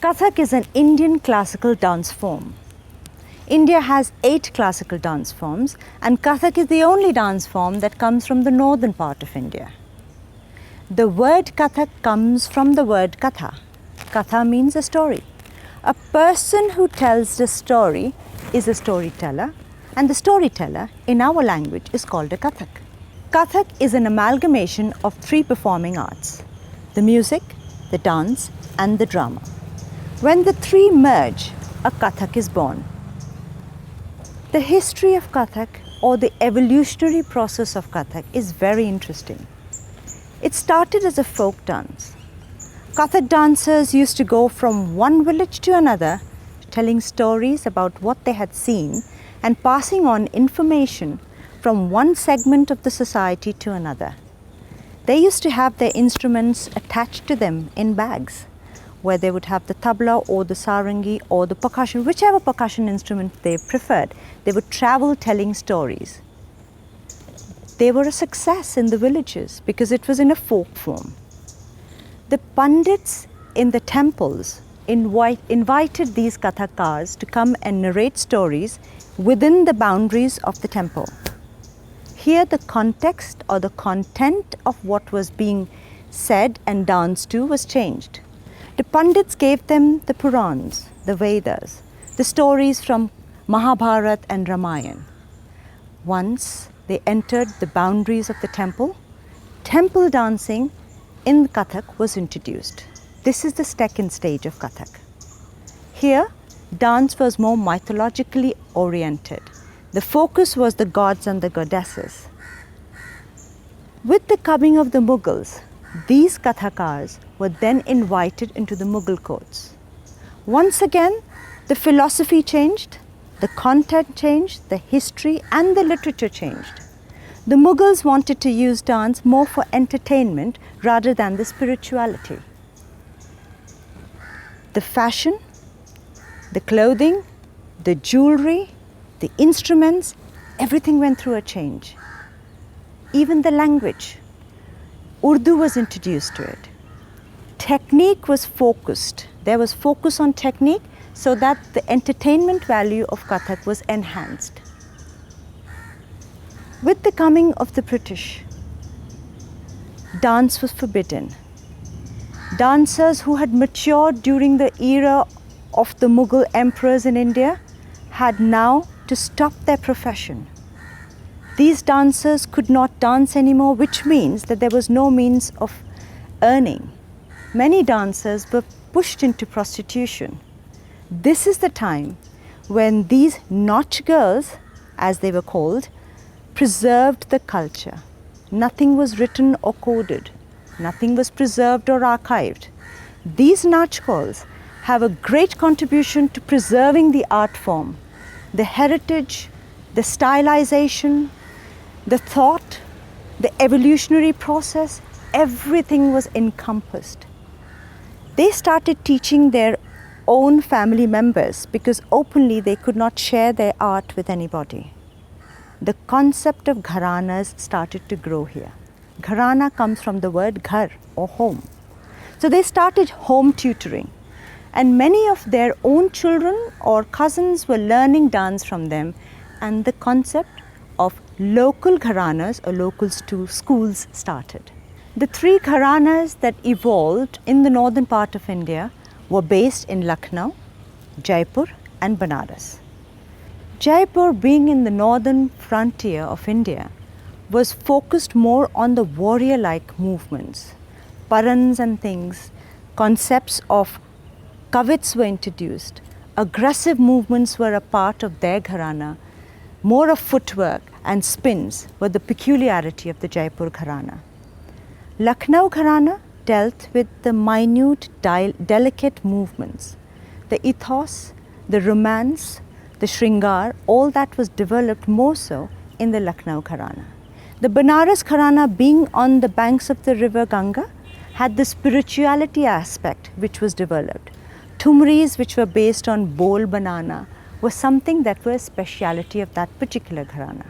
Kathak is an Indian classical dance form. India has 8 classical dance forms, and Kathak is the only dance form that comes from the northern part of India. The word Kathak comes from the word katha. Katha means a story. A person who tells the story is a storyteller, and the storyteller in our language is called a Kathak. Kathak is an amalgamation of 3 performing arts: the music, the dance, and the drama. When the 3 merge, a Kathak is born. The history of Kathak, or the evolutionary process of Kathak, is very interesting. It started as a folk dance. Kathak dancers used to go from one village to another, telling stories about what they had seen and passing on information from one segment of the society to another. They used to have their instruments attached to them in bags, where they would have the tabla or the sarangi or the percussion, whichever percussion instrument they preferred. They would travel telling stories. They were a success in the villages because it was in a folk form. The pandits in the temples invited these kathakars to come and narrate stories within the boundaries of the temple. Here the context or the content of what was being said and danced to was changed. The Pandits gave them the Purans, the Vedas, the stories from Mahabharata and Ramayana. Once they entered the boundaries of the temple dancing in Kathak was introduced. This is the second stage of Kathak. Here, dance was more mythologically oriented. The focus was the gods and the goddesses. With the coming of the Mughals, these Kathakars were then invited into the Mughal courts. Once again, the philosophy changed, the content changed, the history and the literature changed. The Mughals wanted to use dance more for entertainment rather than the spirituality. The fashion, the clothing, the jewelry, the instruments, everything went through a change. Even the language. Urdu was introduced to it. Technique was focused. There was focus on technique so that the entertainment value of Kathak was enhanced. With the coming of the British, dance was forbidden. Dancers who had matured during the era of the Mughal emperors in India had now to stop their profession. These dancers could not dance anymore, which means that there was no means of earning. Many dancers were pushed into prostitution. This is the time when these nautch girls, as they were called, preserved the culture. Nothing was written or coded. Nothing was preserved or archived. These nautch girls have a great contribution to preserving the art form, the heritage, the stylization, the thought, the evolutionary process, everything was encompassed. They started teaching their own family members because openly they could not share their art with anybody. The concept of Gharanas started to grow here. Gharana comes from the word ghar or home. So they started home tutoring, and many of their own children or cousins were learning dance from them, and the concept of local gharanas or local schools started. The 3 gharanas that evolved in the northern part of India were based in Lucknow, Jaipur and Banaras. Jaipur, being in the northern frontier of India, was focused more on the warrior-like movements. Parans and things, concepts of kavits were introduced. Aggressive movements were a part of their gharana. More of footwork and spins were the peculiarity of the Jaipur Gharana. Lucknow Gharana dealt with the minute, delicate movements. The ethos, the romance, the shringar, all that was developed more so in the Lucknow Gharana. The Banaras Gharana, being on the banks of the river Ganga, had the spirituality aspect which was developed. Thumris, which were based on bol banana, was something that was a speciality of that particular gharana.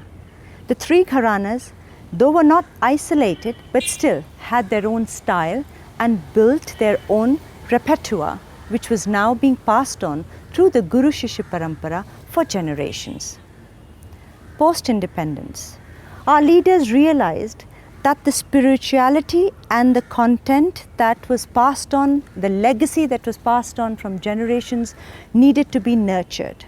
The 3 gharanas, though were not isolated, but still had their own style and built their own repertoire which was now being passed on through the Guru Shishya Parampara for generations. Post-independence, our leaders realized that the spirituality and the content that was passed on, the legacy that was passed on from generations, needed to be nurtured.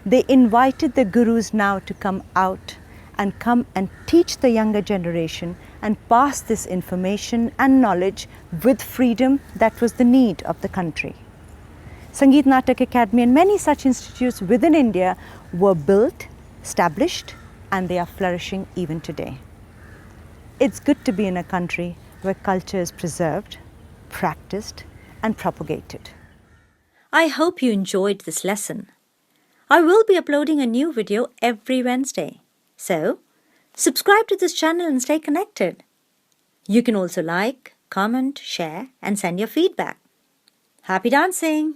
They invited the gurus now to come out and come and teach the younger generation and pass this information and knowledge with freedom that was the need of the country. Sangeet Natak Academy and many such institutes within India were built, established, and they are flourishing even today. It's good to be in a country where culture is preserved, practiced, and propagated. I hope you enjoyed this lesson. I will be uploading a new video every Wednesday. So, subscribe to this channel and stay connected. You can also like, comment, share, and send your feedback. Happy dancing!